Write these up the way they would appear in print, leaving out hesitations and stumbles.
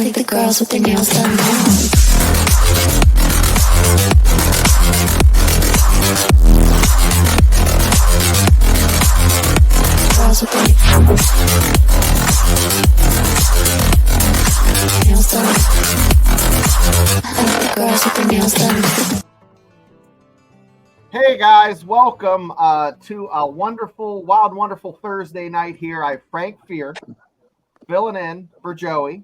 like the girls with their nails done now. Girls with their nails done. I like the girls with their nails done. Hey guys, welcome to a wonderful, wild, wonderful Thursday night here. I have Frank Fear filling in for Joey,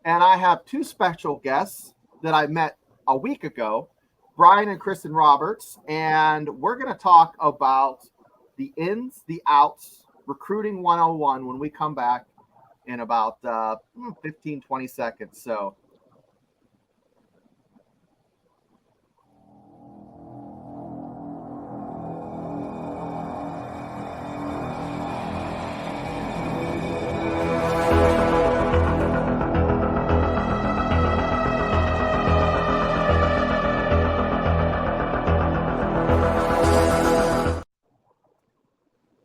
and I have two special guests that I met a week ago, Brian and Kristen Roberts, and we're going to talk about the ins, the outs, recruiting 101 when we come back in about 15, 20 seconds. So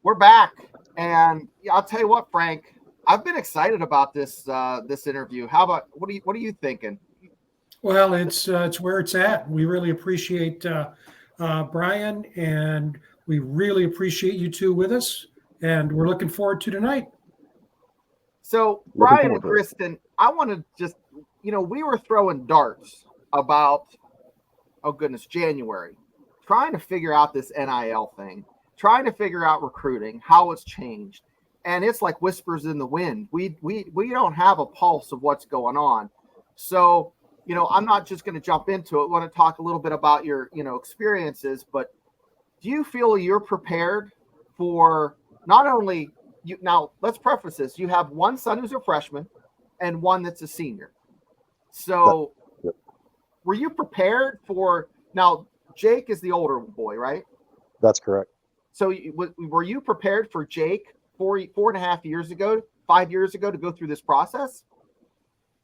we're back, and I'll tell you what, Frank, I've been excited about this interview. How about what are you thinking? Well, it's where it's at. We really appreciate Brian, and we really appreciate you two with us, and we're looking forward to tonight. So, Brian and Kristen, I want to just, we were throwing darts about, January, trying to figure out this NIL thing, trying to figure out recruiting, how it's changed. And it's like whispers in the wind. We don't have a pulse of what's going on. So, I'm not just going to jump into it. I want to talk a little bit about your, experiences, but do you feel you're prepared for not only you? Now, let's preface this. You have one son who's a freshman and one that's a senior. So were you prepared for, now Jake is the older boy, right? That's correct. So were you prepared for Jake 4.5 years ago, 5 years ago to go through this process?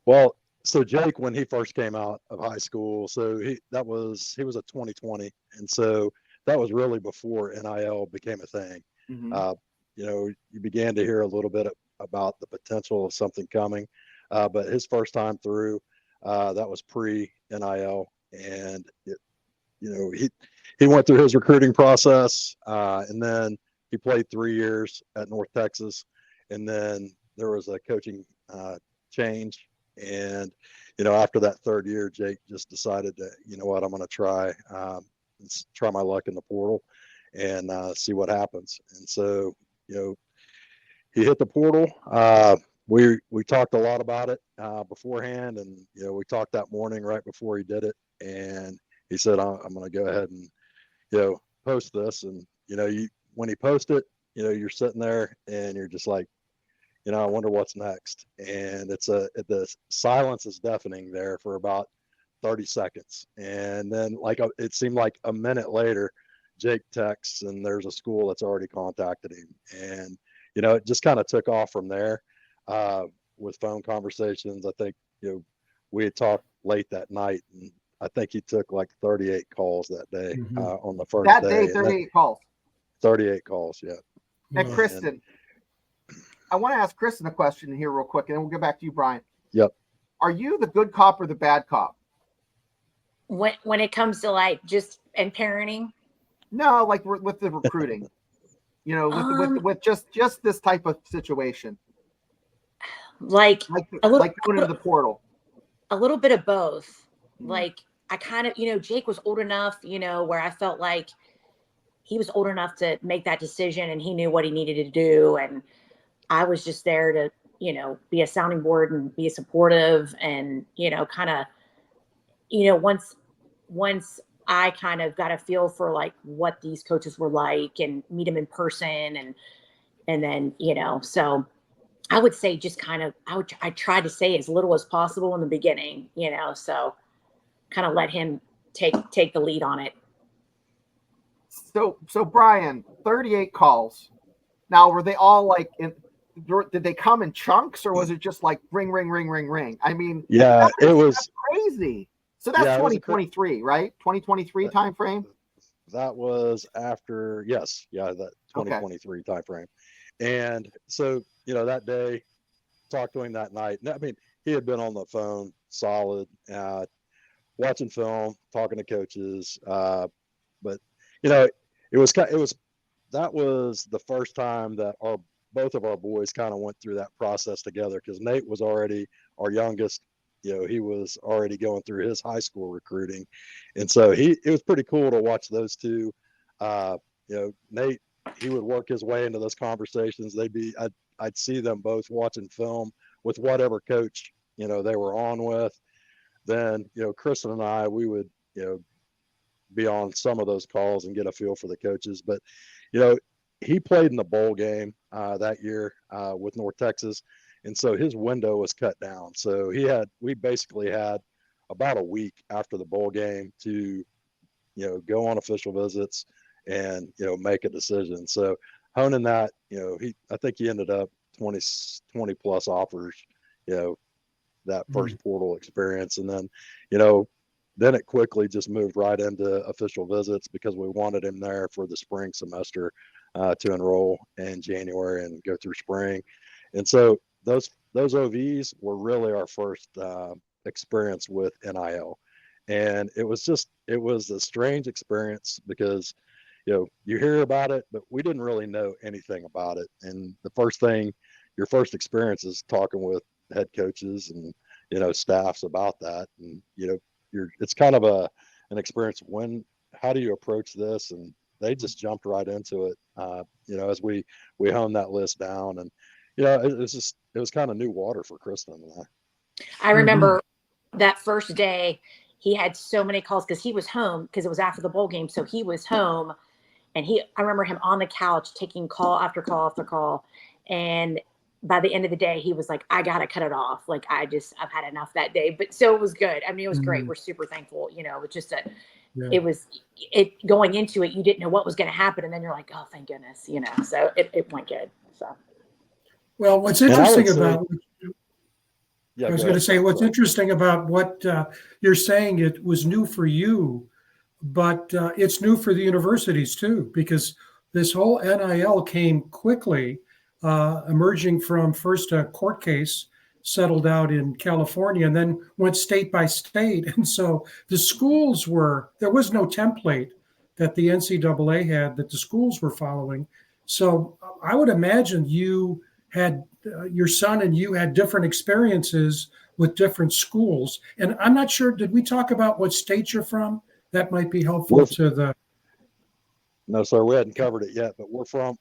Well, so Jake, when he first came out of high school, so he was a 2020. And so that was really before NIL became a thing. Mm-hmm. You began to hear a little bit about the potential of something coming. But his first time through, that was pre-NIL. And, he went through his recruiting process, and then he played 3 years at North Texas. And then there was a coaching change. And, after that third year, Jake just decided that, I'm going to try my luck in the portal and see what happens. And so, he hit the portal. We talked a lot about it beforehand, and we talked that morning right before he did it, and he said, I'm going to go ahead and post this. And when he posted, you're sitting there and you're just like, I wonder what's next. And the silence is deafening there for about 30 seconds, and then it seemed like a minute later, Jake texts and there's a school that's already contacted him, and it just kind of took off from there with phone conversations. I think we had talked late that night, and I think he took like 38 calls that day on the first that day. That day, 38 calls. 38 calls, yeah. And Kristen, I want to ask Kristen a question here real quick, and then we'll get back to you, Brian. Yep. Are you the good cop or the bad cop? When it comes to just and parenting? No, like with the recruiting. With just this type of situation. Like going into the portal. A little bit of both. Mm-hmm. Like I kind of, Jake was old enough, where I felt like he was old enough to make that decision and he knew what he needed to do. And I was just there to, be a sounding board and be supportive and, kind of, once I kind of got a feel for what these coaches were like and meet them in person and then, so I would say just kind of, I tried to say as little as possible in the beginning, so kind of let him take the lead on it. So Brian, 38 calls. Now, were they all did they come in chunks, or was it just like ring, ring, ring, ring, ring? I mean, yeah, that's crazy. So that's 2023, right? 2023 time frame. That was after, yes, that 2023 time frame. And so, that day, talked to him that night. I mean, he had been on the phone solid, watching film, talking to coaches. But that was the first time that both of our boys kind of went through that process together, because Nate was already our youngest. He was already going through his high school recruiting, and so it was pretty cool to watch those two. Nate, he would work his way into those conversations. I'd see them both watching film with whatever coach they were on with. Then Kristen and I, we would be on some of those calls and get a feel for the coaches. But he played in the bowl game that year with North Texas, and so his window was cut down. So we basically had about a week after the bowl game to go on official visits and make a decision. So honing that, I think he ended up 20 plus offers, that first portal experience. And then, then it quickly just moved right into official visits, because we wanted him there for the spring semester to enroll in January and go through spring. And so those OVs were really our first experience with NIL. And it was a strange experience, because you hear about it, but we didn't really know anything about it. And your first experience is talking with head coaches and staffs about that. And it's kind of an experience. How do you approach this? And they just jumped right into it. As we honed that list down, and it was kind of new water for Kristen and I. I remember that first day he had so many calls, because he was home, because it was after the bowl game. So he was home, and I remember him on the couch taking call after call after call. And by the end of the day, he was like, I got to cut it off. Like, I've had enough that day. But so it was good. I mean, it was great. We're super thankful. It's just it going into it, you didn't know what was going to happen. And then you're like, oh, thank goodness, so it went good. So. Well, what's interesting about, Yeah, I was going to say, what's interesting about what you're saying, it was new for you, but it's new for the universities too, because this whole NIL came quickly, emerging from first a court case settled out in California, and then went state by state. And so the schools there was no template that the NCAA had that the schools were following. So I would imagine you had your son and you had different experiences with different schools. And I'm not sure, did we talk about what state you're from? That might be helpful to the. No, sir, we hadn't covered it yet, but we're from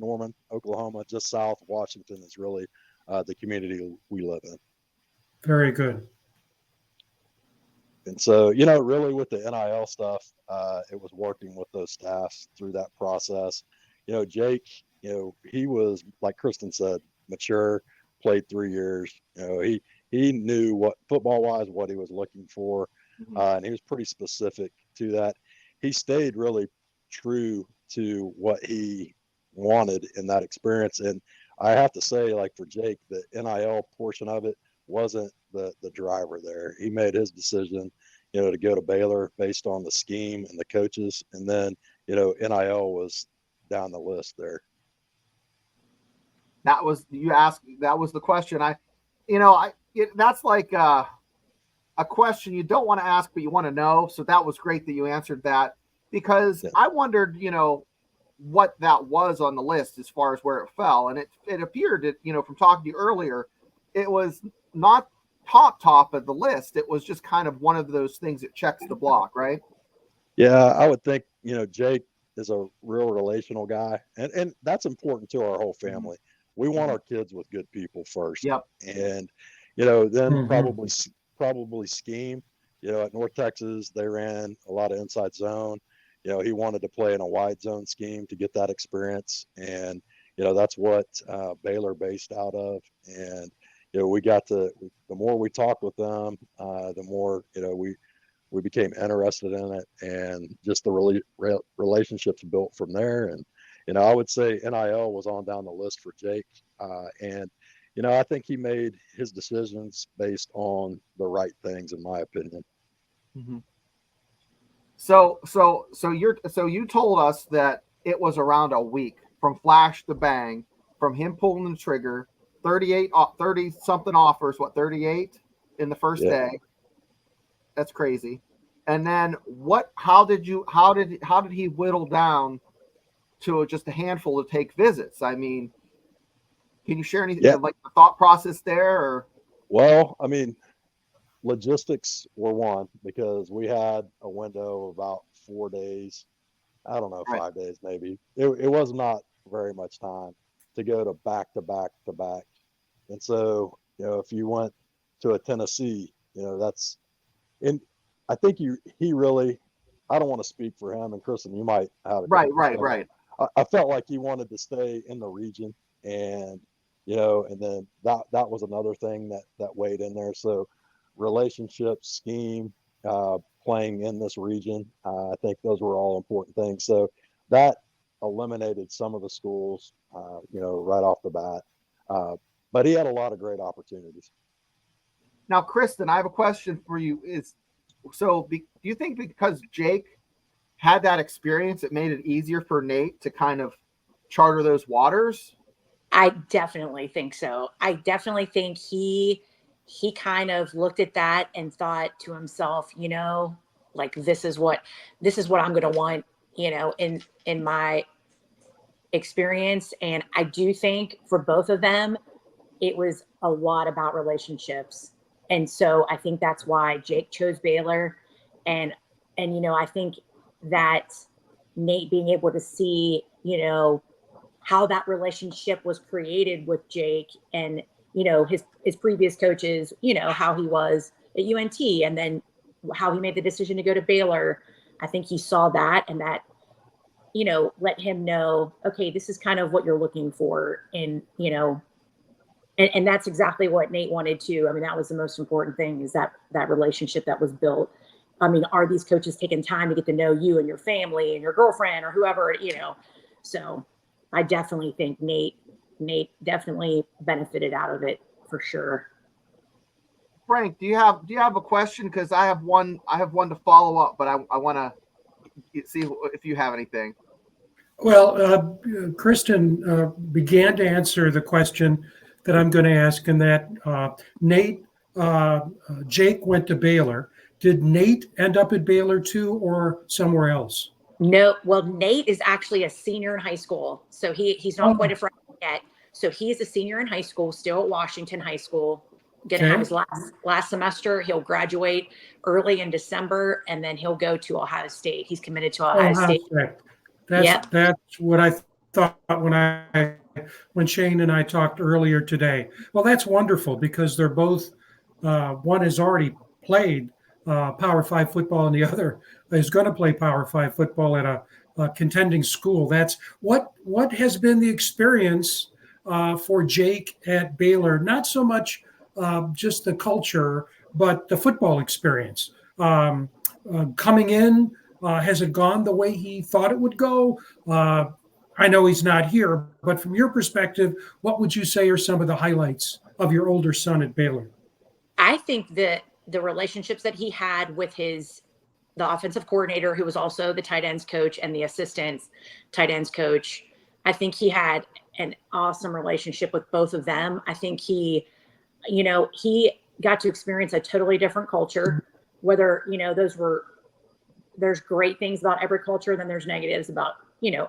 Norman, Oklahoma, just south of Washington is really the community we live in. Very good. And so, really with the NIL stuff, it was working with those staffs through that process. Jake, he was, like Kristen said, mature, played 3 years. He knew what football-wise, what he was looking for, and he was pretty specific to that. He stayed really true to what he wanted in that experience. And I have to say, like for Jake, the NIL portion of it wasn't the driver there. He made his decision, to go to Baylor based on the scheme and the coaches. And then, NIL was down the list there. That was the question. That's like a question you don't want to ask, but you want to know. So that was great that you answered that, because I wondered, what that was on the list as far as where it fell. And it appeared that, from talking to you earlier, it was not top of the list. It was just kind of one of those things that checks the block, right? Yeah, I would think, Jake is a real relational guy, and that's important to our whole family. We want our kids with good people first. Yep. And, then probably scheme. At North Texas, they ran a lot of inside zone. He wanted to play in a wide zone scheme to get that experience. And, that's what Baylor based out of. And, the more we talked with them, the more, we became interested in it, and just the relationships built from there. And, I would say NIL was on down the list for Jake. And, I think he made his decisions based on the right things, in my opinion. Mm-hmm. So you told us that it was around a week from flash to bang, from him pulling the trigger, 30 something offers, what, 38 in the first Yeah. day. That's crazy. And then how did he whittle down to just a handful to take visits? I mean, can you share anything like the thought process there? Or Well, I mean, logistics were one, because we had a window of about 4 days. I don't know, Right. 5 days maybe. It was not very much time to go to back to back to back. And so, if you went to a Tennessee, that's, and I think he really, I don't want to speak for him, and Kristen, you might have a right. different perspective. I felt like he wanted to stay in the region, and and then that was another thing that weighed in there. So relationships, scheme, playing in this region, I think those were all important things. So that eliminated some of the schools, right off the bat. But he had a lot of great opportunities. Now, Kristen, I have a question for you. Do you think because Jake had that experience, it made it easier for Nate to kind of charter those waters? I definitely think so. I definitely think he kind of looked at that and thought to himself, like this is what I'm going to want, in my experience. And I do think for both of them, it was a lot about relationships. And so I think that's why Jake chose Baylor. And I think that Nate being able to see, how that relationship was created with Jake and, his previous coaches, how he was at UNT and then how he made the decision to go to Baylor. I think he saw that and that, let him know, okay, this is kind of what you're looking for. And, and that's exactly what Nate wanted to. I mean, that was the most important thing, is that relationship that was built. I mean, are these coaches taking time to get to know you and your family and your girlfriend or whoever, So I definitely think Nate definitely benefited out of it for sure. Frank, do you have a question? Because I have one to follow up, but I want to see if you have anything. Well, Kristen began to answer the question that I'm going to ask, and that Jake went to Baylor. Did Nate end up at Baylor too, or somewhere else? No, well, Nate is actually a senior in high school, so he's not quite a freshman yet. So he's a senior in high school, still at Washington High School. Going to have his last semester. He'll graduate early in December, and then he'll go to Ohio State. He's committed to Ohio State. That's what I thought when Shane and I talked earlier today. Well, that's wonderful, because they're both, one has already played Power 5 football and the other is going to play Power 5 football at a contending school. That's what has been the experience for Jake at Baylor. Not so much just the culture, but the football experience. Coming in, has it gone the way he thought it would go? I know he's not here, but from your perspective, what would you say are some of the highlights of your older son at Baylor? I think that the relationships that he had with the offensive coordinator, who was also the tight ends coach, and the assistant tight ends coach, I think he had an awesome relationship with both of them. I think he got to experience a totally different culture, whether, there's great things about every culture, then there's negatives about,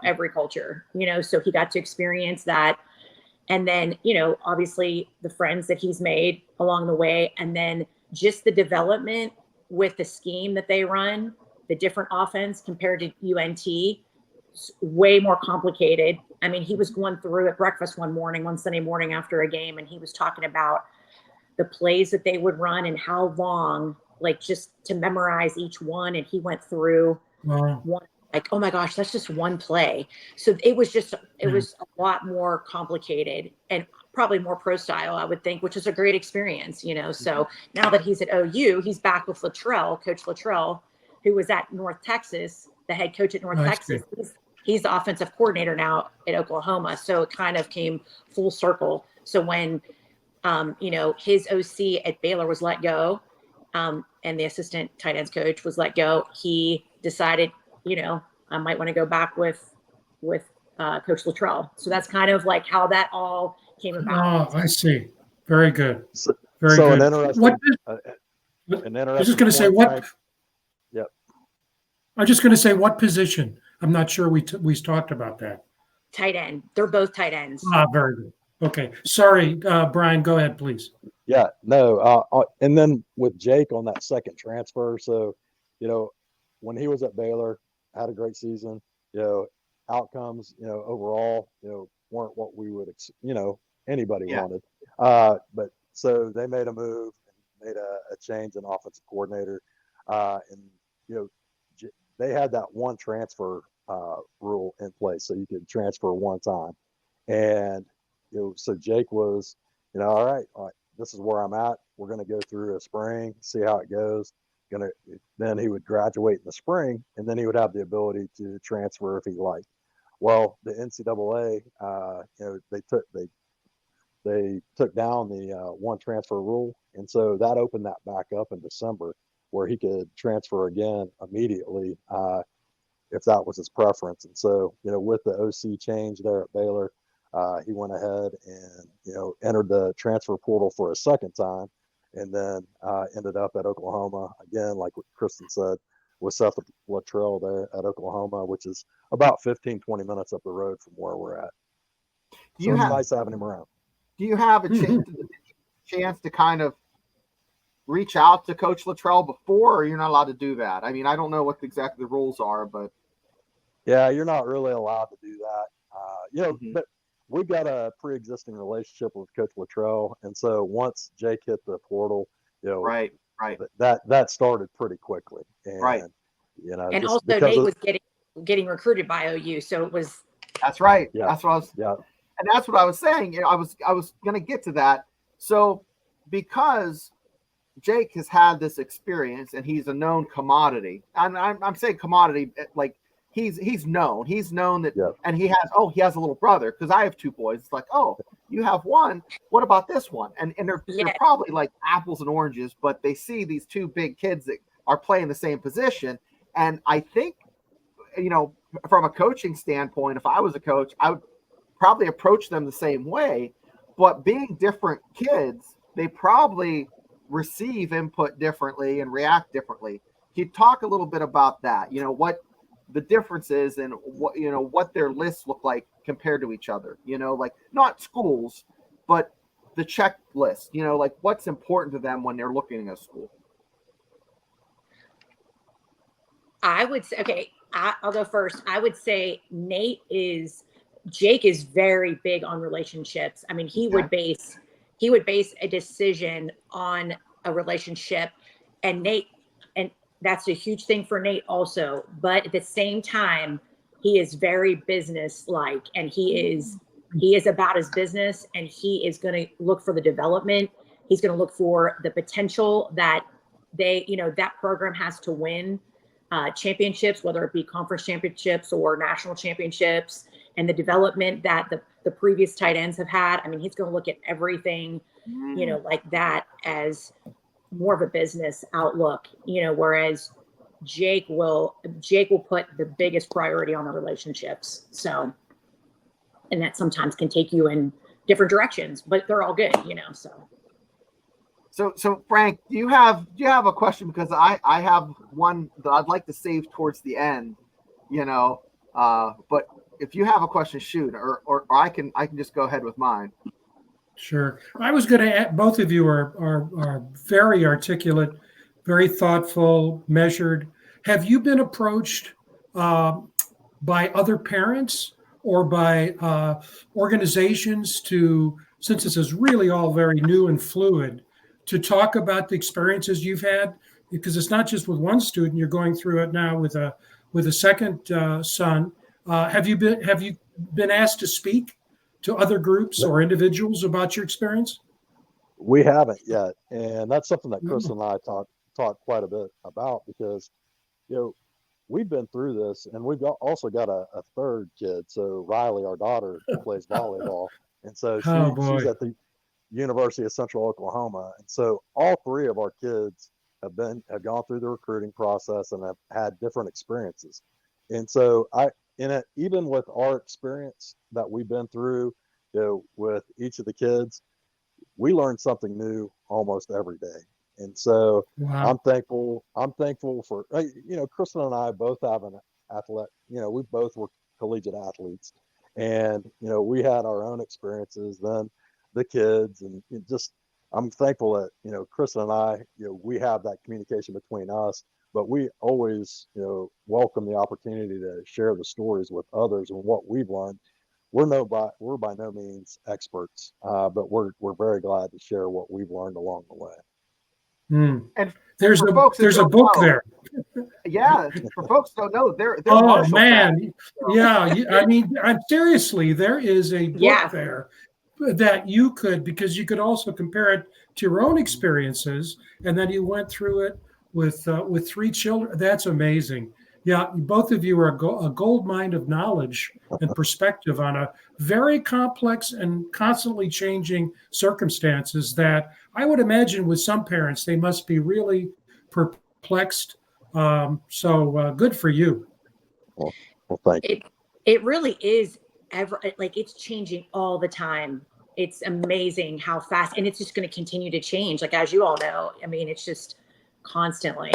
every culture, so he got to experience that. And then, obviously the friends that he's made along the way, and then just the development with the scheme that they run, the different offense compared to UNT, way more complicated. I mean, he was going through at breakfast one Sunday morning after a game, and he was talking about the plays that they would run and how long, like, just to memorize each one. And he went through one, like, oh my gosh, that's just one play. So it was a lot more complicated and probably more pro style, I would think, which is a great experience, So now that he's at OU, he's back with Coach Luttrell, who was at North Texas, the head coach at North Texas. He's the offensive coordinator now at Oklahoma. So it kind of came full circle. So when, his OC at Baylor was let go, and the assistant tight ends coach was let go, he decided, I might want to go back with Coach Luttrell. So that's kind of like how that all came about. Oh, I see. Very good. So, Very so good. an interesting, What, uh, an I was interesting just going to say point, what, Frank. Yep. I was just going to say what position. I'm not sure we talked about that. Tight end. They're both tight ends. Very good. Okay. Sorry, Brian, go ahead, please. Yeah, no. And then with Jake on that second transfer, so, when he was at Baylor, had a great season, outcomes, overall, weren't what we would, anybody Yeah. wanted. But so they made a move, made a change in offensive coordinator. And, they had that one transfer rule in place, so you could transfer one time. And, so Jake was, all right, this is where I'm at. We're going to go through a spring, see how it goes. Then he would graduate in the spring, and then he would have the ability to transfer if he liked. Well, the NCAA, they took down the one transfer rule, and so that opened that back up in December, where he could transfer again immediately if that was his preference. And so, with the OC change there at Baylor, he went ahead and, entered the transfer portal for a second time, and then ended up at Oklahoma again, like what Kristen said, with Seth Luttrell there at Oklahoma, which is about 15, 20 minutes up the road from where we're at. So it's nice having him around. Do you have a chance to kind of reach out to Coach Luttrell before, or you're not allowed to do that? I mean, I don't know what exactly the rules are, but yeah, you're not really allowed to do that. Mhm. But we've got a pre-existing relationship with Coach Luttrell, and so once Jake hit the portal, right. that started pretty quickly. And, Right. And also Nate was getting recruited by OU, so it was. That's right. Yeah. That's what I was. Yeah. And that's what I was saying. I was going to get to that. So because Jake has had this experience and he's a known commodity, and I'm saying commodity like he's known that, Yeah. and he has a little brother, because I have two boys. It's like, oh, you have one. What about this one? And they're probably like apples and oranges, but they see these two big kids that are playing the same position. And I think, from a coaching standpoint, if I was a coach, I would probably approach them the same way, but being different kids, they probably receive input differently and react differently. Can you talk a little bit about that? What the difference is and what their lists look like compared to each other, like not schools, but the checklist, like what's important to them when they're looking at a school. I would say, okay, I'll go first. I would say Jake is very big on relationships. I mean, he would base a decision on a relationship, and that's a huge thing for Nate also. But at the same time, he is very business-like, and he is about his business, and he is going to look for the development. He's going to look for the potential that that program has to win championships, whether it be conference championships or national championships, and the development that the previous tight ends have had. I mean, he's going to look at everything, like that as more of a business outlook, whereas Jake will put the biggest priority on the relationships. So, and that sometimes can take you in different directions, but they're all good, So Frank, do you have a question? Because I have one that I'd like to save towards the end, but if you have a question, shoot, or I can just go ahead with mine. Sure. I was going to add, both of you are very articulate, very thoughtful, measured. Have you been approached by other parents or by organizations since this is really all very new and fluid, to talk about the experiences you've had? Because it's not just with one student, you're going through it now with a second son. Have you been asked to speak to other groups or individuals about your experience? We haven't yet, and that's something that Chris and I talked quite a bit about, because we've been through this, and we've also got a third kid. So Riley, our daughter, plays volleyball, and so she's at the University of Central Oklahoma, and so all three of our kids have gone through the recruiting process and have had different experiences. And so even with our experience that we've been through, with each of the kids, we learn something new almost every day. And so Wow. I'm thankful for, Kristen and I both have an athlete, we both were collegiate athletes, and, we had our own experiences, then the kids, and I'm thankful that, Kristen and I, we have that communication between us, but we always, welcome the opportunity to share the stories with others and what we've learned. We're by no means experts, but we're very glad to share what we've learned along the way. And There's for a folks that there's a don't book know, there. yeah, for folks that don't know, they're Oh Marshall man, fans. yeah. I mean, seriously, there is a book Yeah. there that you could, because you could also compare it to your own experiences, and then you went through it with 3 children. That's amazing. Yeah, both of you are a gold mine of knowledge and perspective on a very complex and constantly changing circumstances that I would imagine with some parents, they must be really perplexed. So good for you. Well, thank you. It really is it's changing all the time. It's amazing how fast, and it's just going to continue to change. Like, as you all know, I mean, it's just constantly,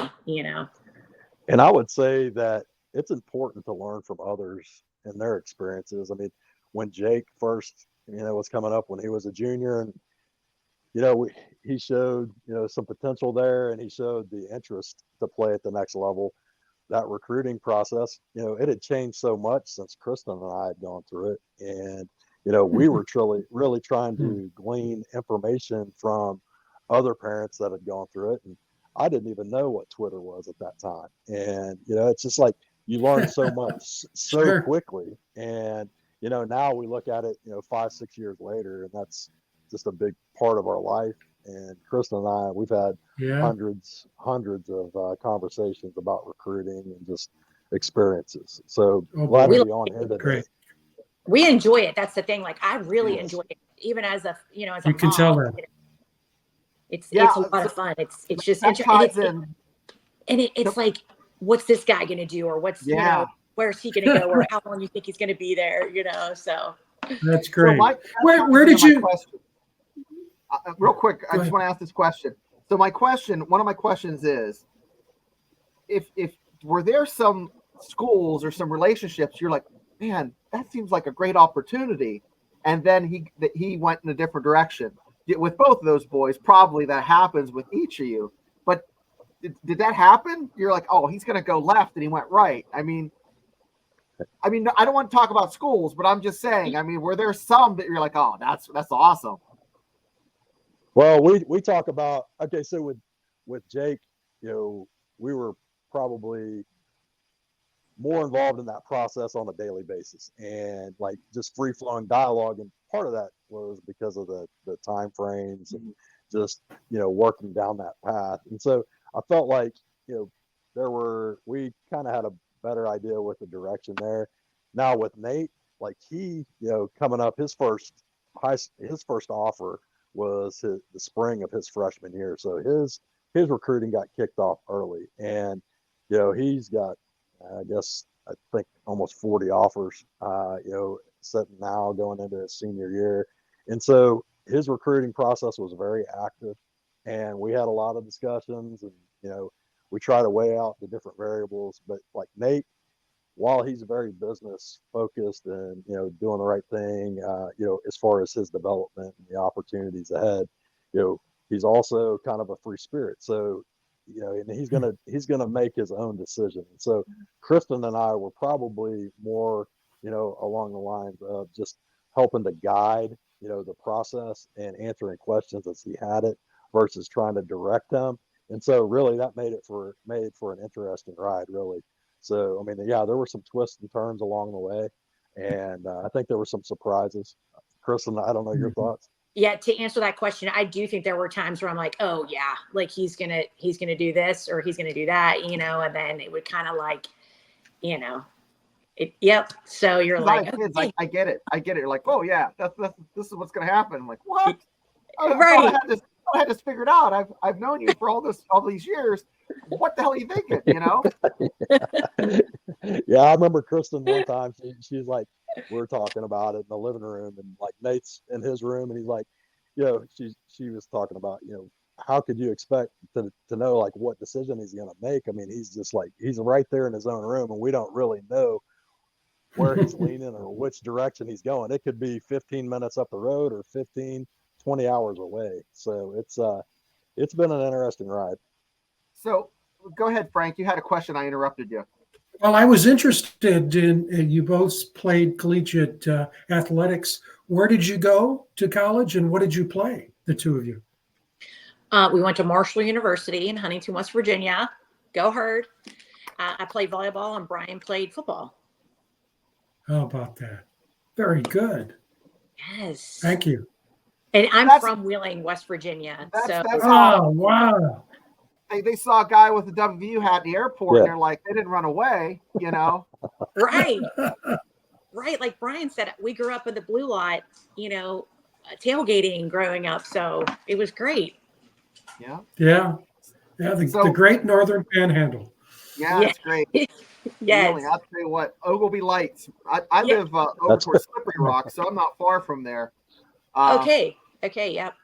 And I would say that it's important to learn from others and their experiences. I mean, when Jake first, was coming up when he was a junior, and, he showed, some potential there, and he showed the interest to play at the next level. That recruiting process, it had changed so much since Kristen and I had gone through it. And, we were really trying to glean information from other parents that had gone through it. And I didn't even know what Twitter was at that time. And, it's just like you learn so much so Sure. quickly. And, now we look at it, 5-6 years later, and that's just a big part of our life. And Kristen and I, we've had hundreds of conversations about recruiting and just experiences. So glad to be on here today. Great. we enjoy it. That's the thing. Like, I really enjoy it, even as a, as a You can mom. tell that. It's a lot of fun. It's just That interesting. ties in. It's like, what's this guy going to do? Or what's, where's he going to go? Or how long you think he's going to be there? So. That's great. So Where did you? Real quick, I just want to ask this question. So one of my questions is, if were there some schools or some relationships you're like, man, that seems like a great opportunity, and then he went in a different direction? With both of those boys, probably that happens with each of you. But did that happen? You're like, oh, he's going to go left, and he went right. I mean, I don't want to talk about schools, but I'm just saying. I mean, were there some that you're like, oh, that's awesome? Well, we talk about, okay, so with Jake, we were probably more involved in that process on a daily basis, and like just free flowing dialogue. And part of that was because of the time frames and just, working down that path. And so I felt like, we kind of had a better idea with the direction there. Now with Nate, like he, coming up, his first offer was the spring of his freshman year. So his recruiting got kicked off early, and, he's got, I think almost 40 offers, sitting now going into his senior year. And so his recruiting process was very active, and we had a lot of discussions, and, we try to weigh out the different variables. But like Nate, while he's very business focused and, doing the right thing, as far as his development and the opportunities ahead, he's also kind of a free spirit. So, and he's gonna make his own decision. And so Kristen and I were probably more, along the lines of just helping to guide, the process and answering questions as he had it versus trying to direct him. And so really that made for an interesting ride, really. So, I mean, yeah, there were some twists and turns along the way, and I think there were some surprises. Kristen, I don't know your thoughts. Yeah, to answer that question, I do think there were times where I'm like, oh yeah, like he's gonna do this or he's gonna do that, and then it would kind of like, yep. So you're like, kids, I get it. You're like, oh yeah, this is what's gonna happen. I'm like, what? Right. I had this figured out. I've known you for all these years. What the hell are you thinking? Yeah, I remember Kristen one time. She's like, we're talking about it in the living room, and like Nate's in his room, and he's like, she was talking about, how could you expect to know like what decision he's going to make? I mean, he's just like, he's right there in his own room, and we don't really know where he's leaning or which direction he's going. It could be 15 minutes up the road or 20 hours away. So it's been an interesting ride. So go ahead, Frank. You had a question. I interrupted you. Well, I was interested in you both played collegiate athletics. Where did you go to college, and what did you play, the two of you? We went to Marshall University in Huntington, West Virginia. Go Herd. I played volleyball, and Brian played football. How about that? Very good. Yes. Thank you. And I'm from Wheeling, West Virginia. That's Oh, wow. They saw a guy with a WVU hat in the airport, and Yeah. they're like, they didn't run away, Right. Right. Like Brian said, we grew up in the blue lot, tailgating growing up. So it was great. Yeah. Yeah. Yeah. The Great Northern Panhandle. Yeah, Yeah. it's great. Yes. Wheeling, I'll tell you what, Ogilvy Lights. I live over That's towards Slippery Rock, so I'm not far from there. Okay. Yep.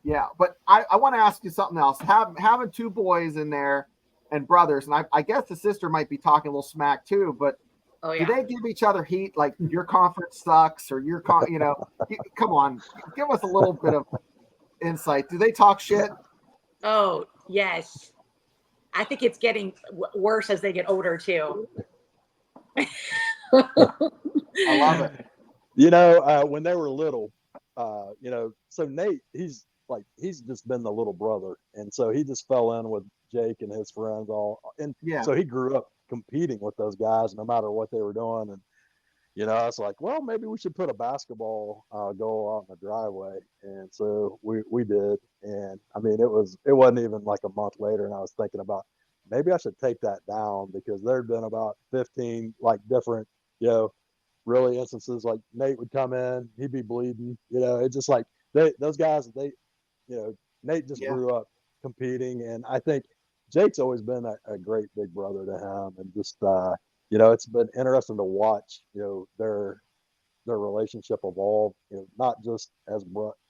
Yeah, but I want to ask you something else. Having two boys in there and brothers, and I guess the sister might be talking a little smack too, but Oh, do yeah. they give each other heat? Like your conference sucks, or come on, give us a little bit of insight. Do they talk shit? Oh, yes. I think it's getting worse as they get older too. I love it. When they were little, so Nate, he's just been the little brother, and so he just fell in with Jake and his friends so he grew up competing with those guys no matter what they were doing. And I was like, well, maybe we should put a basketball goal out in the driveway, and so we did. And I mean, it wasn't even like a month later, and I was thinking about maybe I should take that down, because there'd been about 15 like different really instances. Like Nate would come in, he'd be bleeding, it's just like those guys, Nate just grew up competing. And I think Jake's always been a great big brother to him, and just it's been interesting to watch their relationship evolve, not just as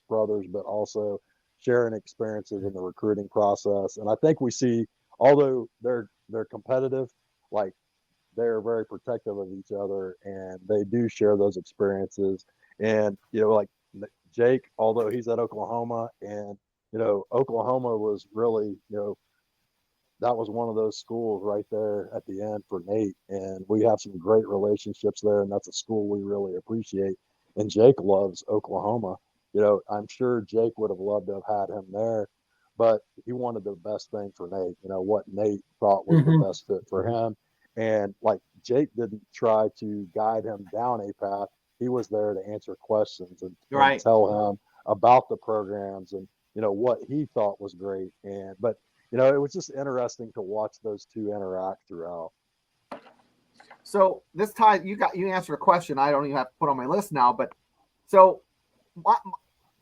brothers, but also sharing experiences in the recruiting process. And I think we see, although they're competitive, like they're very protective of each other, and they do share those experiences. And like Jake, although he's at Oklahoma, and Oklahoma was really that was one of those schools right there at the end for Nate, and we have some great relationships there, and that's a school we really appreciate. And Jake loves Oklahoma. I'm sure Jake would have loved to have had him there, but he wanted the best thing for Nate, what Nate thought was the best fit for him. And like Jake didn't try to guide him down a path. He was there to answer questions and tell him about the programs and, what he thought was great. But it was just interesting to watch those two interact throughout. So this time you answered a question I don't even have to put on my list now, but so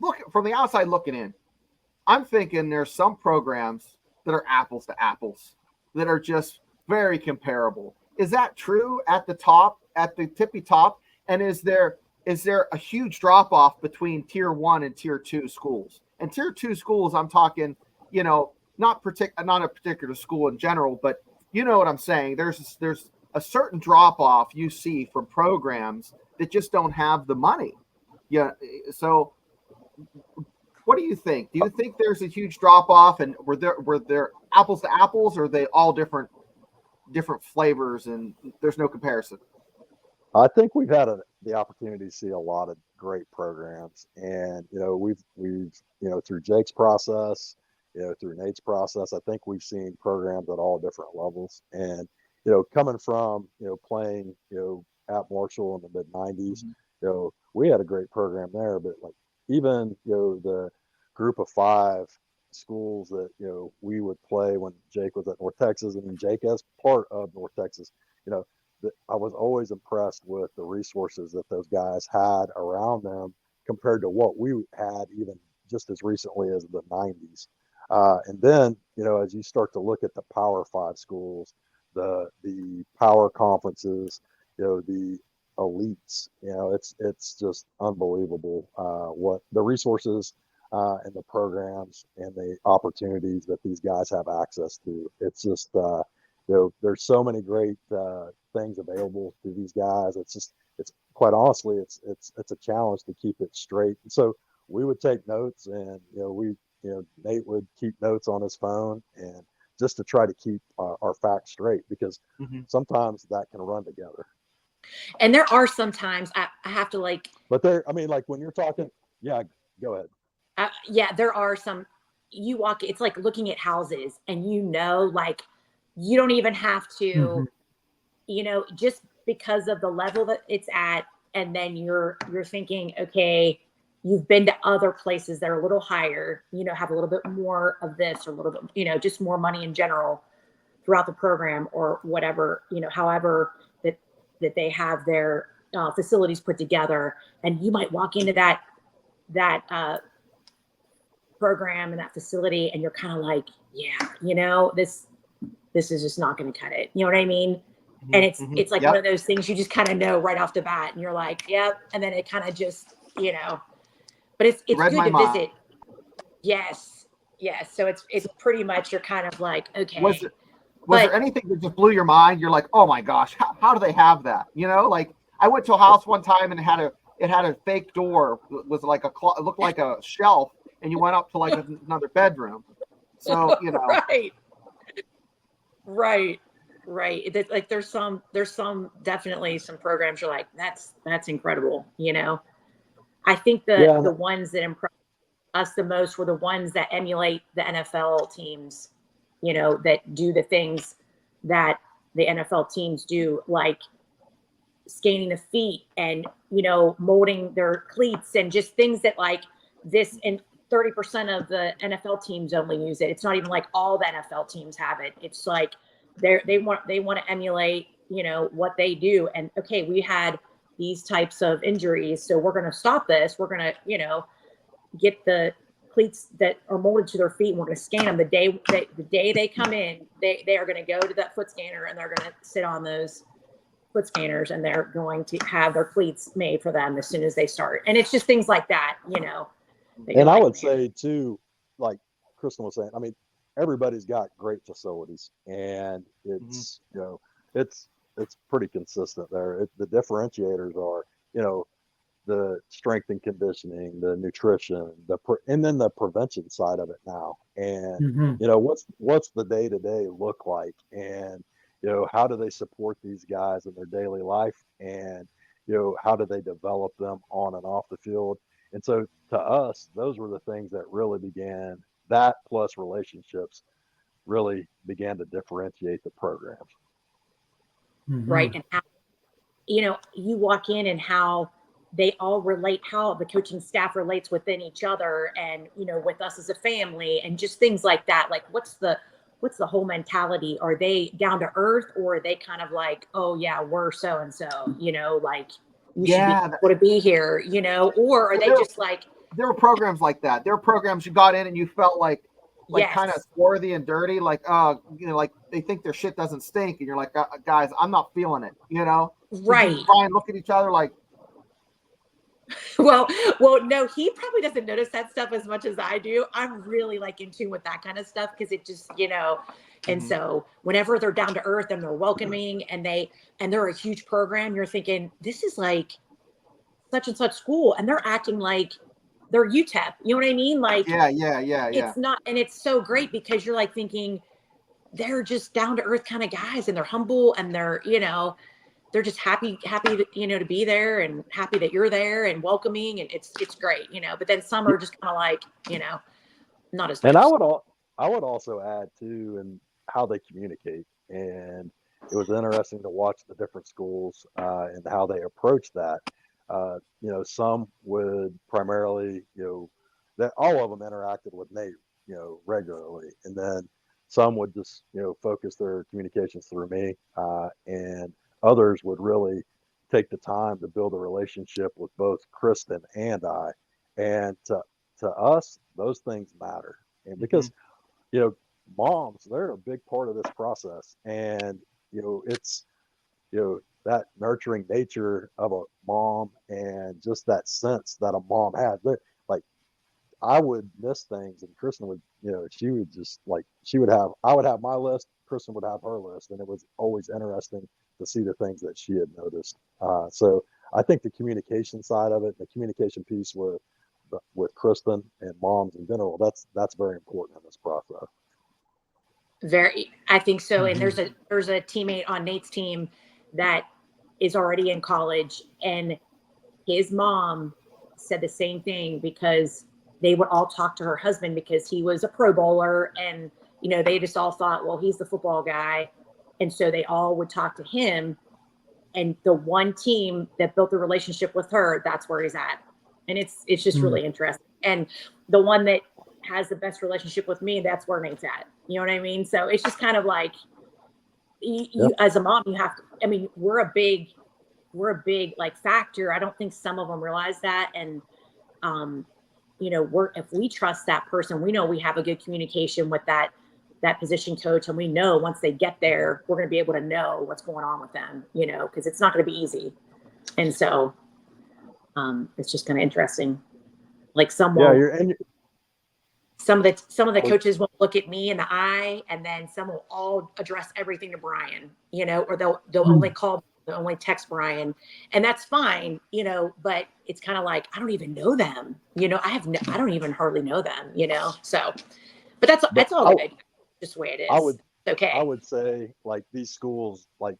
look from the outside looking in, I'm thinking there's some programs that are apples to apples that are just very comparable. Is that true at the top, at the tippy top? And is there a huge drop off between tier 1 and tier 2 schools? And tier 2 schools, I'm talking, not a particular school in general, but you know what I'm saying. There's a certain drop off you see from programs that just don't have the money. Yeah. So what do you think? Do you think there's a huge drop off, and were there apples to apples, or are they all different flavors and there's no comparison? I think we've had the opportunity to see a lot of great programs, and we've through Jake's process, through Nate's process, I think we've seen programs at all different levels. And coming from playing at Marshall in the mid 90s, we had a great program there. But like even the group of 5 schools that we would play when Jake was at North Texas, and Jake as part of North Texas, I was always impressed with the resources that those guys had around them compared to what we had even just as recently as the 90s. And then, as you start to look at the Power 5 schools, the power conferences, the elites. It's just unbelievable what the resources and the programs and the opportunities that these guys have access to. It's just there's so many great things available to these guys. It's quite honestly, it's a challenge to keep it straight. And so we would take notes, and Nate would keep notes on his phone, and just to try to keep our facts straight, because sometimes that can run together. And there are sometimes I have to But like when you're talking, yeah, go ahead. Yeah, there are some. You walk, it's like looking at houses, and like you don't even have to, just because of the level that it's at, and then you're thinking, okay, you've been to other places that are a little higher, have a little bit more of this, or a little bit, just more money in general throughout the program, or whatever, however that they have their facilities put together, and you might walk into that program and that facility, and you're kind of like, yeah, this is just not going to cut it. You know what I mean? And it's like one of those things you just kind of know right off the bat, and you're like, yep. And then it kind of just, but it's good to visit. Yes. So it's pretty much, you're kind of like, okay. Was there anything that just blew your mind? You're like, oh my gosh, how do they have that? Like I went to a house one time and it had a fake door. It was like it looked like a shelf, and you went up to like another bedroom. So, Right. Like there's some definitely some programs you're like, that's incredible. I think the ones that impressed us the most were the ones that emulate the NFL teams, that do the things that the NFL teams do, like scanning the feet and, molding their cleats, and just things that like this, and 30% of the NFL teams only use it. It's not even like all the NFL teams have it. It's like they want to emulate, what they do. And okay, we had these types of injuries, so we're going to stop this. We're going to, get the cleats that are molded to their feet, and we're going to scan them the day they come in. They are going to go to that foot scanner, and they're going to sit on those foot scanners, and they're going to have their cleats made for them as soon as they start. And it's just things like that, And I would say too, like Kristen was saying, I mean, everybody's got great facilities, and it's it's pretty consistent there. The differentiators are, the strength and conditioning, the nutrition, and then the prevention side of it now. And what's the day-to-day look like, and how do they support these guys in their daily life, and how do they develop them on and off the field. And so to us, those were the things that really began, that plus relationships really began to differentiate the programs. Right. And how, you walk in, and how they all relate, how the coaching staff relates within each other, and, with us as a family, and just things like that. Like, what's the whole mentality? Are they down to earth, or are they kind of like, oh yeah, we're so-and-so, like, you should be able to be here, or are they just like, there were programs like that. There were programs you got in and you felt like kind of swarthy and dirty, like, like they think their shit doesn't stink, and you're like, guys, I'm not feeling it, Right. So try and look at each other like, well, no, he probably doesn't notice that stuff as much as I do. I'm really like in tune with that kind of stuff, because it just, and so whenever they're down to earth and they're welcoming, and they're a huge program, you're thinking, this is like such and such school, and they're acting like they're UTEP. You know what I mean? Like, yeah. It's not, and it's so great, because you're like thinking they're just down to earth kind of guys, and they're humble, and they're, they're just happy to, to be there, and happy that you're there, and welcoming, and it's great, but then some are just kind of like, not as much. And I would also add too, and how they communicate. And it was interesting to watch the different schools and how they approach that. Some would primarily, that all of them interacted with Nate, regularly, and then some would just, focus their communications through me, and others would really take the time to build a relationship with both Kristen and I. And to us, those things matter. And because, moms, they're a big part of this process. And, it's, that nurturing nature of a mom and just that sense that a mom had. Like I would miss things, and Kristen would, she would just like I would have my list, Kristen would have her list, and it was always interesting to see the things that she had noticed. So I think the communication side of it, the communication piece with Kristen and moms in general, that's very important in this process. Very, I think so. And Mhm. there's a teammate on Nate's team that is already in college, and his mom said the same thing because they would all talk to her husband because he was a Pro Bowler, and they just all thought, well, he's the football guy, and so they all would talk to him. And the one team that built the relationship with her, that's where he's at, and it's just Mm. really interesting. And the one that has the best relationship with me, that's where Nate's at. You know what I mean? So it's just kind of like Yep. you as a mom, you have to. I mean, we're a big like factor. I don't think some of them realize that. And um, if we trust that person, we know we have a good communication with that position coach, and we know once they get there, we're going to be able to know what's going on with them. Because it's not going to be easy. And so it's just kind of interesting. Like Yeah, you're some of the coaches won't look at me in the eye, and then some will all address everything to Brian, or they'll only Mm. they'll only text Brian, and that's fine, but it's kind of like, I don't even know them, I don't even hardly know them, so, but but that's all good, just the way it I is. would It's I okay. would say like these schools, like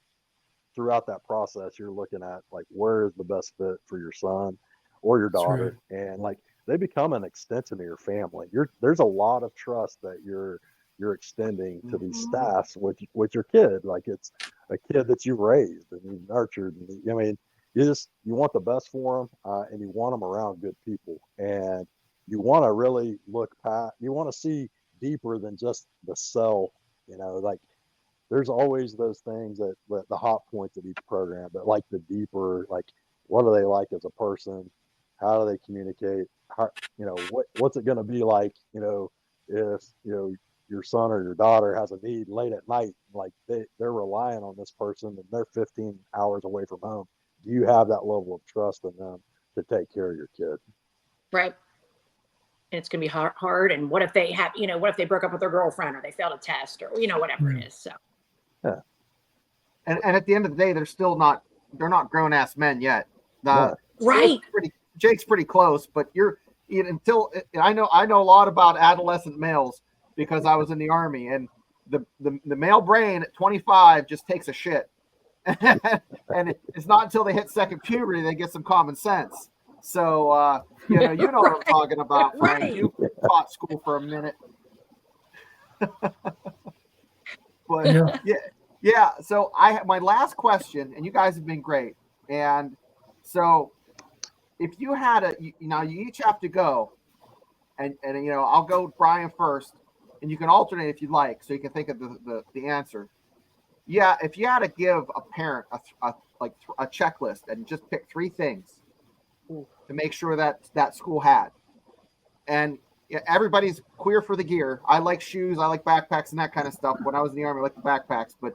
throughout that process, you're looking at like where is the best fit for your son or your That's right. daughter, and like they become an extension of your family. There's a lot of trust that you're extending to these Mhm. staffs with your kid. Like it's a kid that you've raised and you've nurtured. And, I mean, you want the best for them, and you want them around good people, and you want to really look past. You want to see deeper than just the cell. Like there's always those things that the hot points of each program, but like the deeper, like what are they like as a person? How do they communicate? How, what's it going to be like, if, your son or your daughter has a need late at night, like they're relying on this person and they're 15 hours away from home. Do you have that level of trust in them to take care of your kid? Right. And it's going to be hard. And what if they have, what if they broke up with their girlfriend, or they failed a test, or, whatever Yeah. it is. So, Yeah. And at the end of the day, they're not grown ass men yet. The No. right. Jake's pretty close, but until I know a lot about adolescent males because I was in the army, and the male brain at 25 just takes a shit. And it's not until they hit second puberty they get some common sense. So you know what I'm talking about, Frank. Right. You taught school for a minute. But Yeah. yeah. So my last question, and you guys have been great. And so if you had you each have to go, and I'll go Brian first, and you can alternate if you'd like, so you can think of the answer. Yeah, if you had to give a parent a checklist and just pick three things to make sure that school had, and everybody's queer for the gear. I like shoes, I like backpacks and that kind of stuff. When I was in the army, I liked the backpacks, but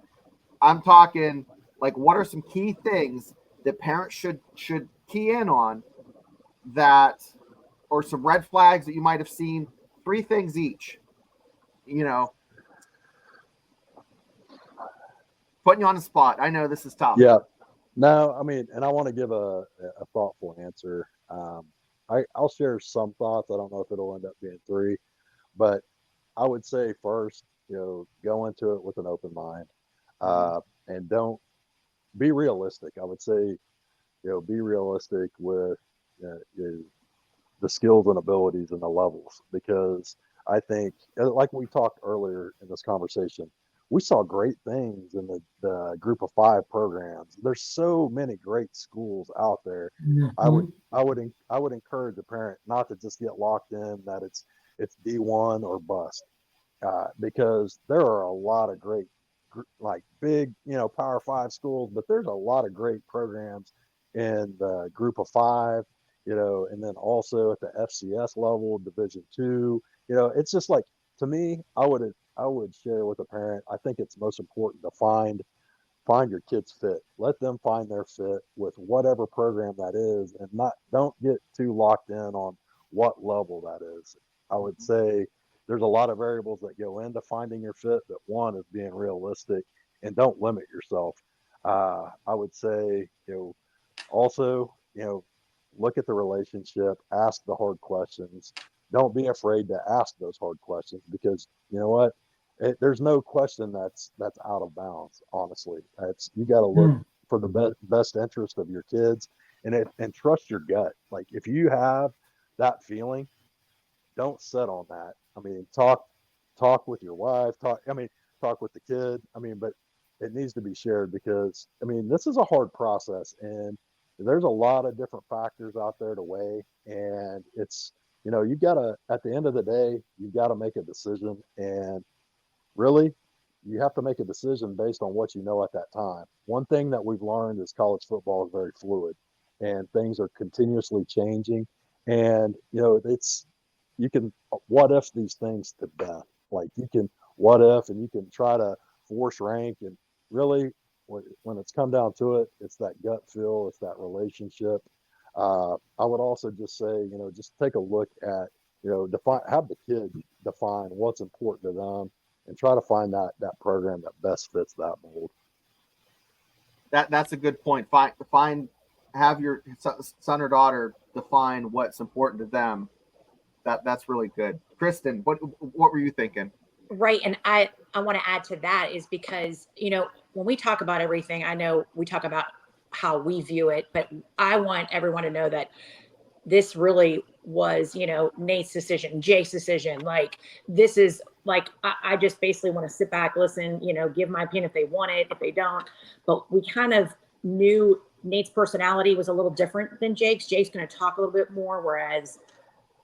I'm talking like what are some key things that parents should key in on, that, or some red flags that you might have seen. Three things each. Putting you on the spot. I know this is tough. Yeah. No, I mean, and I want to give a thoughtful answer. I'll share some thoughts. I don't know if it'll end up being three, but I would say first, go into it with an open mind, and don't be realistic. I would say, be realistic with the skills and abilities and the levels, because I think, like we talked earlier in this conversation, we saw great things in the group of five programs. There's so many great schools out there. I would Mhm. I would encourage a parent not to just get locked in that it's D1 or bust, because there are a lot of great, like big, Power Five schools, but there's a lot of great programs in the group of five, and then also at the FCS level, Division II. It's just like, to me, I would share with a parent. I think it's most important to find find your kids fit. Let them find their fit with whatever program that is, and don't get too locked in on what level that is. I would say there's a lot of variables that go into finding your fit, but one is being realistic and don't limit yourself. I would say, also, look at the relationship, ask the hard questions. Don't be afraid to ask those hard questions, because you know what? There's no question that's out of bounds. Honestly, you got to look for the best interest of your kids, and trust your gut. Like, if you have that feeling, don't sit on that. I mean, talk with your wife. Talk with the kid. But it needs to be shared, because this is a hard process, and there's a lot of different factors out there to weigh, and it's you gotta, at the end of the day, you gotta make a decision, and really, you have to make a decision based on what you know at that time. One thing that we've learned is college football is very fluid, and things are continuously changing. And you can what if these things to death. Like, you can what if, and you can try to force rank, and really, when it's come down to it, it's that gut feel, it's that relationship. I would also just say, just take a look at, have the kid define what's important to them, and try to find that program that best fits that mold. That's a good point. Have your son or daughter define what's important to them. That's really good. Kristen, what were you thinking? Right. And I want to add to that, is because, when we talk about everything, I know we talk about how we view it, but I want everyone to know that this really was, Nate's decision, Jake's decision. Like, this is like, I just basically want to sit back, listen, give my opinion if they want it, if they don't. But we kind of knew Nate's personality was a little different than Jake's. Jake's going to talk a little bit more, whereas